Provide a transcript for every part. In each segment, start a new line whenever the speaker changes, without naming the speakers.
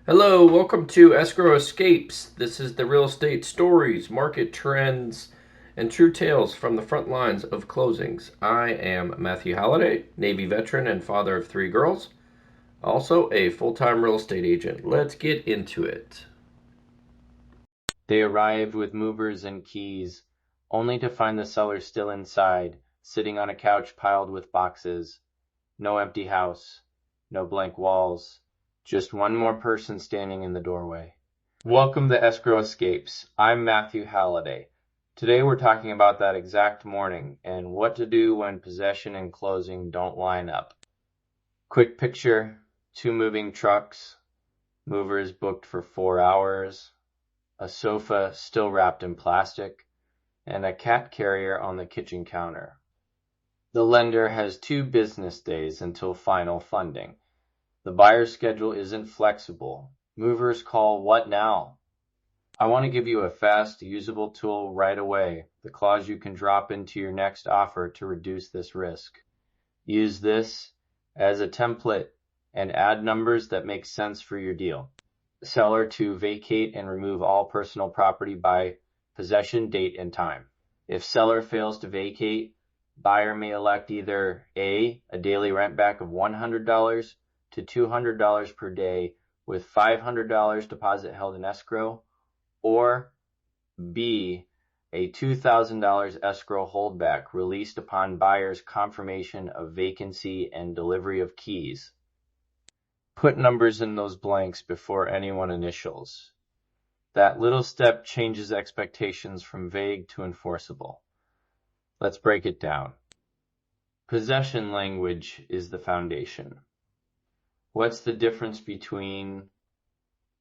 Hello, welcome to Escrow Escapes. This is the real estate stories, market trends, and true tales from the front lines of closings. I am Matthew Halliday, Navy veteran and father of three girls, also a full time real estate agent. Let's get into it.
They arrived with movers and keys, only to find the seller still inside, sitting on a couch piled with boxes. No empty house, no blank walls, just one more person standing in the doorway. Welcome to Escrow Escapes. I'm Matthew Halliday. Today we're talking about that exact morning and what to do when possession and closing don't line up. Quick picture, two moving trucks, movers booked for 4 hours, a sofa still wrapped in plastic, and a cat carrier on the kitchen counter. The lender has 2 business days until final funding. The buyer's schedule isn't flexible. Movers call what now? I want to give you a fast, usable tool right away, the clause you can drop into your next offer to reduce this risk. Use this as a template and add numbers that make sense for your deal. Seller to vacate and remove all personal property by possession date and time. If seller fails to vacate, buyer may elect either A, a daily rent back of $100 to $200 per day with $500 deposit held in escrow, or B, a $2,000 escrow holdback released upon buyer's confirmation of vacancy and delivery of keys. Put numbers in those blanks before anyone initials. That little step changes expectations from vague to enforceable. Let's break it down. Possession language is the foundation. What's the difference between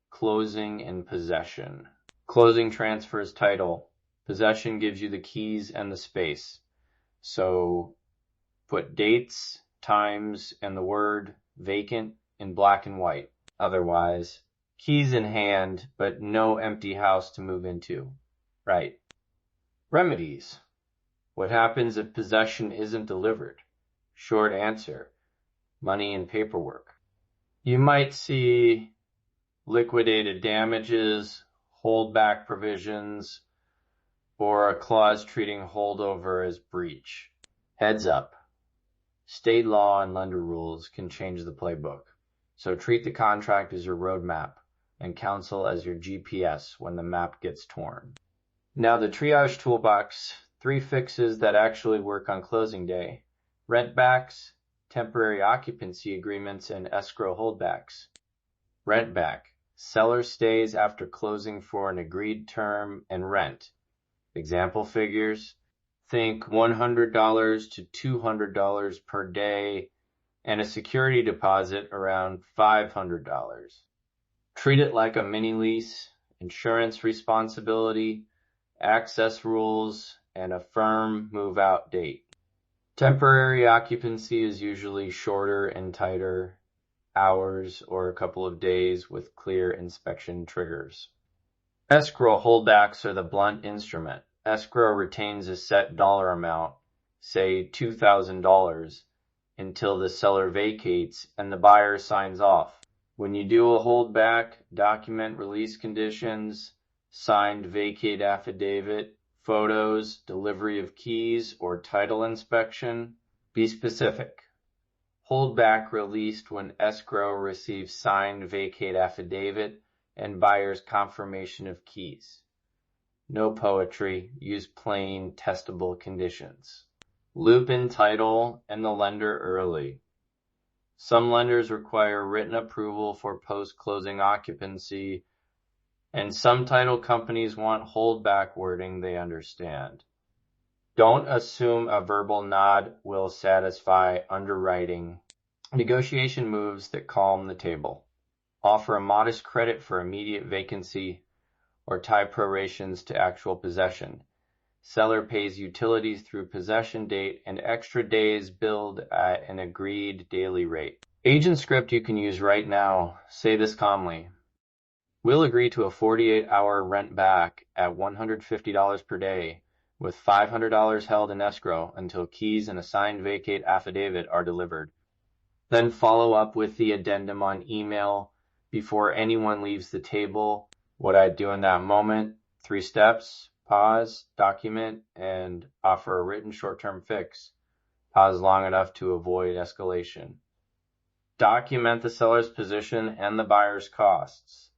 closing and possession? Closing transfers title. Possession gives you the keys and the space. So put dates, times, and the word vacant in black and white. Otherwise, keys in hand, but no empty house to move into. Right. Remedies. What happens if possession isn't delivered? Short answer, money and paperwork. You might see liquidated damages, holdback provisions, or a clause treating holdover as breach. Heads up. State law and lender rules can change the playbook. So treat the contract as your roadmap and counsel as your GPS when the map gets torn. Now the triage toolbox, 3 fixes that actually work on closing day. Rent backs, temporary occupancy agreements, and escrow holdbacks. Rent back, seller stays after closing for an agreed term and rent. Example figures, think $100 to $200 per day and a security deposit around $500. Treat it like a mini lease, insurance responsibility, access rules, and a firm move-out date. Temporary occupancy is usually shorter and tighter, hours or a couple of days with clear inspection triggers. Escrow holdbacks are the blunt instrument. Escrow retains a set dollar amount, say $2,000, until the seller vacates and the buyer signs off. When you do a holdback, document release conditions, signed vacate affidavit, photos, delivery of keys, or title inspection. Be specific. Holdback released when escrow receives signed vacate affidavit and buyer's confirmation of keys. No poetry, use plain, testable conditions. Loop in title and the lender early. Some lenders require written approval for post-closing occupancy, and some title companies want holdback wording they understand. Don't assume a verbal nod will satisfy underwriting. Negotiation moves that calm the table. Offer a modest credit for immediate vacancy or tie prorations to actual possession. Seller pays utilities through possession date and extra days billed at an agreed daily rate. Agent script you can use right now. Say this calmly. We'll agree to a 48-hour rent back at $150 per day with $500 held in escrow until keys and a signed vacate affidavit are delivered. Then follow up with the addendum on email before anyone leaves the table. What I'd do in that moment: 3 steps: pause, document, and offer a written short-term fix. Pause long enough to avoid escalation. Document the seller's position and the buyer's costs.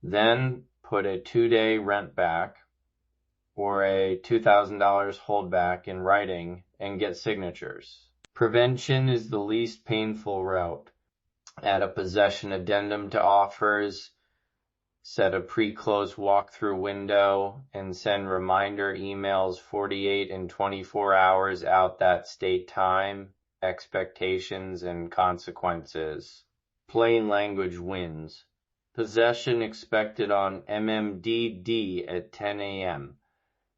Then put a 2-day rent back or a $2,000 holdback in writing and get signatures. Prevention is the least painful route. Add a possession addendum to offers, set a pre-close walkthrough window, and send reminder emails 48 and 24 hours out that state time, expectations, and consequences. Plain language wins. Possession expected on MMDD at 10 a.m.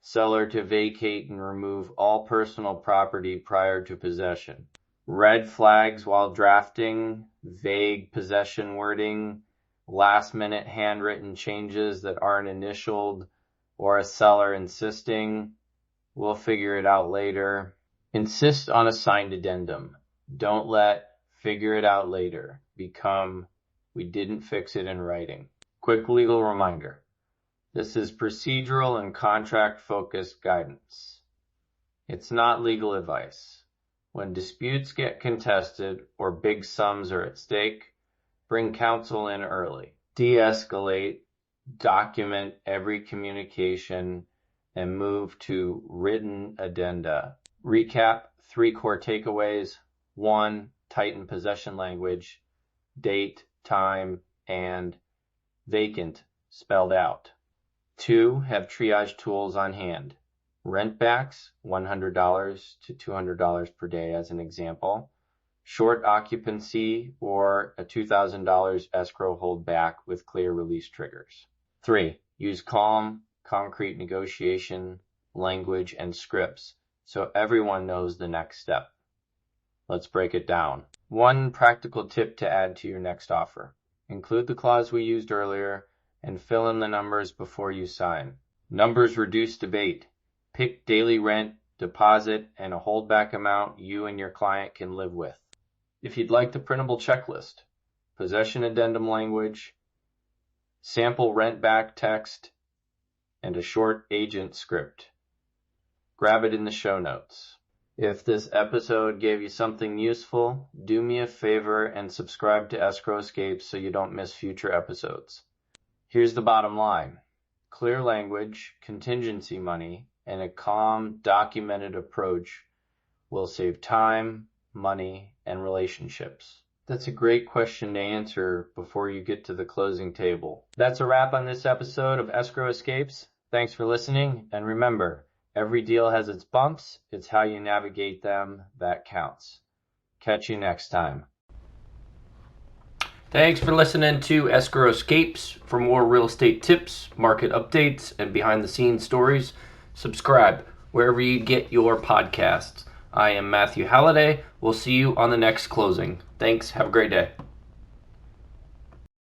Seller to vacate and remove all personal property prior to possession. Red flags while drafting: vague possession wording, last-minute handwritten changes that aren't initialed, or a seller insisting, "We'll figure it out later." Insist on a signed addendum. Don't let "figure it out later" become "we didn't fix it in writing." Quick legal reminder. This is procedural and contract-focused guidance. It's not legal advice. When disputes get contested or big sums are at stake, bring counsel in early. De-escalate, document every communication, and move to written addenda. Recap 3 core takeaways. 1. Tighten possession language. Date, time, and vacant spelled out. 2. Have triage tools on hand. Rent backs, $100 to $200 per day as an example. Short occupancy or a $2,000 escrow holdback with clear release triggers. 3. Use calm, concrete negotiation, language, and scripts so everyone knows the next step. Let's break it down. 1 practical tip to add to your next offer. Include the clause we used earlier and fill in the numbers before you sign. Numbers reduce debate. Pick daily rent, deposit, and a holdback amount you and your client can live with. If you'd like the printable checklist, possession addendum language, sample rent back text, and a short agent script, grab it in the show notes. If this episode gave you something useful, do me a favor and subscribe to Escrow Escapes so you don't miss future episodes. Here's the bottom line. Clear language, contingency money, and a calm, documented approach will save time, money, and relationships. That's a great question to answer before you get to the closing table. That's a wrap on this episode of Escrow Escapes. Thanks for listening, and remember, every deal has its bumps. It's how you navigate them that counts. Catch you next time.
Thanks for listening to Escrow Escapes. For more real estate tips, market updates, and behind-the-scenes stories, subscribe wherever you get your podcasts. I am Matthew Halliday. We'll see you on the next closing. Thanks. Have a great day.